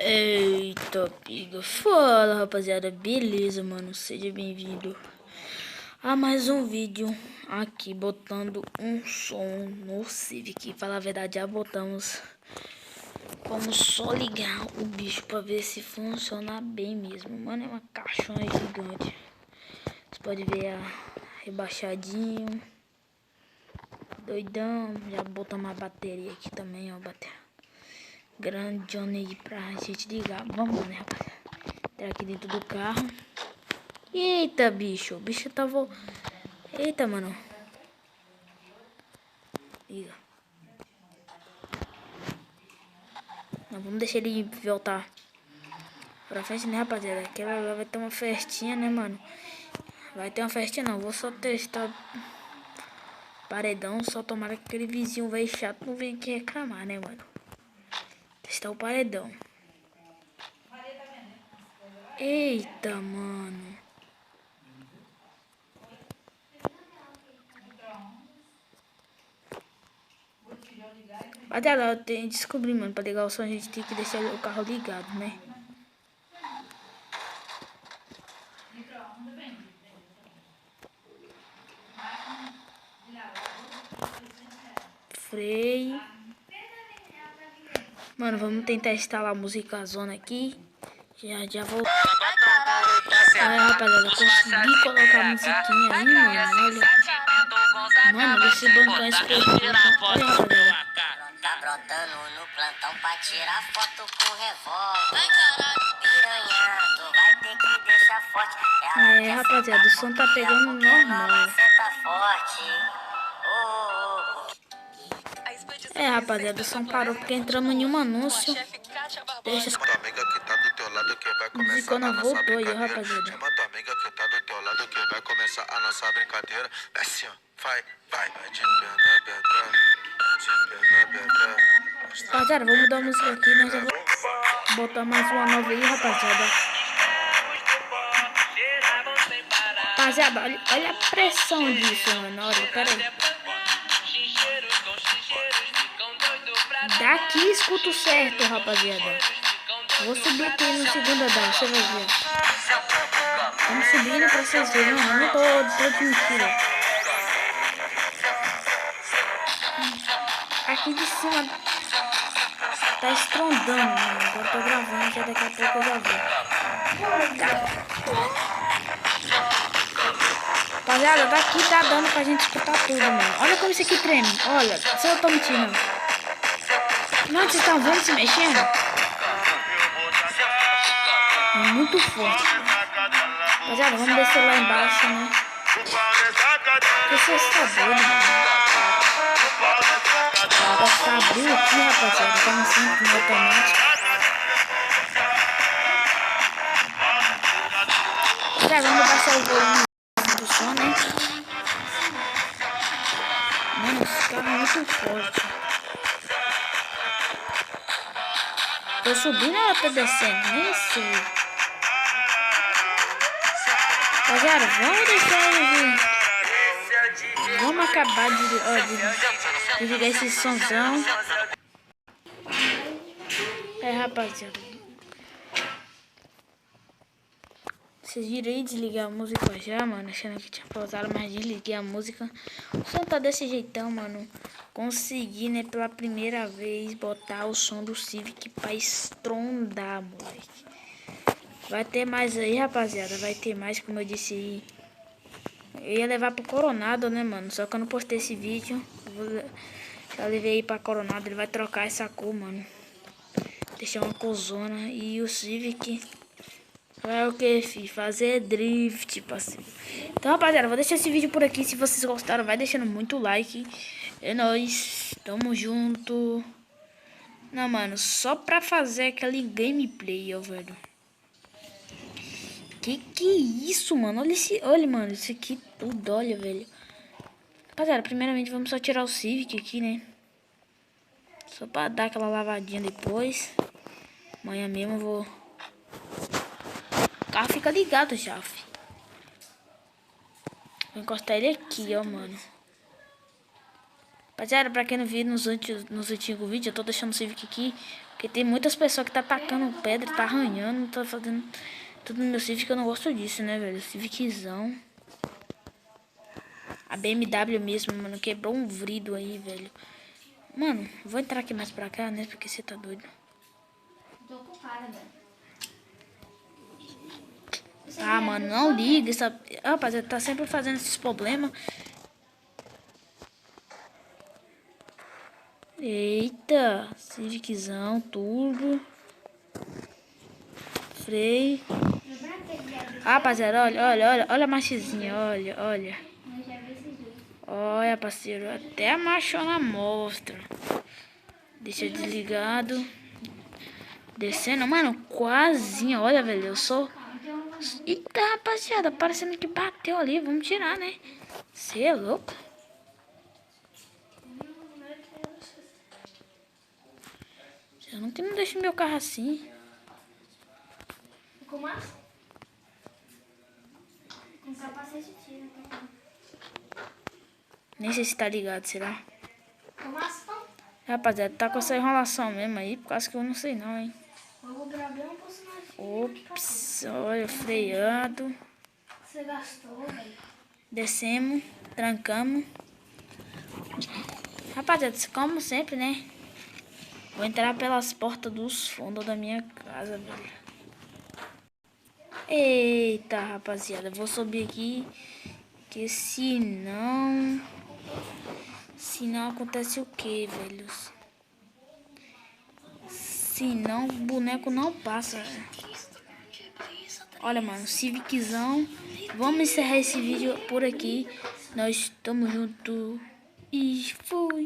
Eita, piga. Fala, rapaziada. Beleza, mano. Seja bem-vindo a mais um vídeo aqui, botando um som no Civic. Falar a verdade, já botamos. Vamos só ligar o bicho pra ver se funciona bem mesmo. Mano, é uma caixona gigante. Você pode ver rebaixadinho. Doidão. Já botamos a bateria aqui também, ó. Bateria grande Johnny pra gente ligar. Vamos, né, rapaziada? Entrar aqui dentro do carro. Eita, bicho. O bicho tá Eita, mano. Liga. Não, vamos deixar ele voltar pra festa, né, rapaziada? Aquela lá vai ter uma festinha, né, mano? Vai ter uma festinha, não. Vou só testar paredão. Só tomara que aquele vizinho velho chato não venha aqui reclamar, né, mano? Testar o paredão. Eita, mano. Até lá eu tenho que descobrir, mano. Pra ligar o som a gente tem que deixar o carro ligado, né? Freio. Mano, vamos tentar instalar a música zona aqui. Já vou. Aí, rapaziada, eu consegui colocar a musiquinha aí, mano. Olha. Mano, esse bancão esportivo. Olha, rapaziada. Tá brotando no plantão pra tirar foto com revólver. Piranha, tu vai ter que deixar forte. Rapaziada, o som tá pegando normal. Rapaziada, o som parou porque entramos em um anúncio. Deixa as musicona voltou aí, rapaziada. Chama tua amiga que tá do teu lado que vai começar a nossa brincadeira. Assim, ó, vai de perna. Rapaziada, vamos mudar a música aqui, nós já vamos botar mais uma nova aí, rapaziada. Rapaziada, olha a pressão disso, mano. Olha, pera aí. Daqui escuto certo, rapaziada. Vou subir aqui no segundo andar, você vai ver. Vamos subindo pra vocês verem. Não tô de mentira. Aqui de cima tá estrondando, mano. Agora eu tô gravando, já daqui a pouco eu já vou. Rapaziada, daqui tá dando pra gente escutar tudo, mano. Olha como isso aqui treme. Olha, se eu tô mentindo. Não, vocês estão vendo se mexendo? É muito forte. Rapaziada, vamos descer lá embaixo, né? Porque você está doido, mano. Posso abrir aqui, rapaziada. Como sempre, no automático. Já vamos baixar o volume do som, né? Mano, esse carro é muito forte. Tô subindo ou eu tô descendo? Nem sei. Rapaziada, vamos deixar ele vir. Vamos acabar de ligar esse somzão. Rapaziada. Vocês viram aí desligar a música já, mano? Achando que tinha pausado, mas desliguei a música. O som tá desse jeitão, mano. Consegui, né, pela primeira vez, botar o som do Civic pra estrondar, moleque. Vai ter mais aí, rapaziada. Vai ter mais, como eu disse aí. Eu ia levar pro Coronado, né, mano? Só que eu não postei esse vídeo. Já levei aí pra Coronado. Ele vai trocar essa cor, mano. Deixar uma cozona. E o Civic vai o que, fi? Fazer drift, parceiro. Então, rapaziada, vou deixar esse vídeo por aqui. Se vocês gostaram, vai deixando muito like. É nóis. Tamo junto. Não, mano, só pra fazer aquele gameplay, ó, velho. Que é isso, mano? Olha, mano, isso aqui tudo, olha, velho. Rapaziada, primeiramente vamos só tirar o Civic aqui, né? Só pra dar aquela lavadinha depois. Amanhã mesmo eu vou... O carro fica ligado já, fi. Vou encostar ele aqui, ó, mano. Rapaziada, pra quem não viu nos antigos vídeos, eu tô deixando o Civic aqui. Porque tem muitas pessoas que tá atacando pedra, tá arranhando, tá fazendo tudo no meu Civic. Eu não gosto disso, né, velho? Civiczão. A BMW mesmo, mano, quebrou um vidro aí, velho. Mano, vou entrar aqui mais pra cá, né? Porque você tá doido. Tô ocupada, velho. Ah, mano, não liga. Rapaziada, tá sempre fazendo esses problemas. Eita, Civiczão, turbo. Freio. Rapaziada, olha a marchezinha, olha. Eu já vi esses dois. Olha, parceiro, até a marchona mostra. Deixa desligado. Descendo, mano, quase, olha, velho, eu sou... Eita, rapaziada, parecendo que bateu ali, vamos tirar, né? Você é louco? Eu não deixo meu carro assim. Ficou massa? Com capacete tira. Nem sei se tá ligado, será? Ficou massa, então? Rapaziada, tá com essa enrolação mesmo aí, por causa que eu não sei não, hein? Eu vou gravar um personagem. Ops, olha, freado. Você gastou, velho. Descemos, trancamos. Rapaziada, como sempre, né? Vou entrar pelas portas dos fundos da minha casa, velho. Eita, rapaziada, vou subir aqui. Que senão acontece o que, velhos? Senão o boneco não passa. Olha, mano, Civiczão. Vamos encerrar esse vídeo por aqui. Nós estamos juntos. E fui.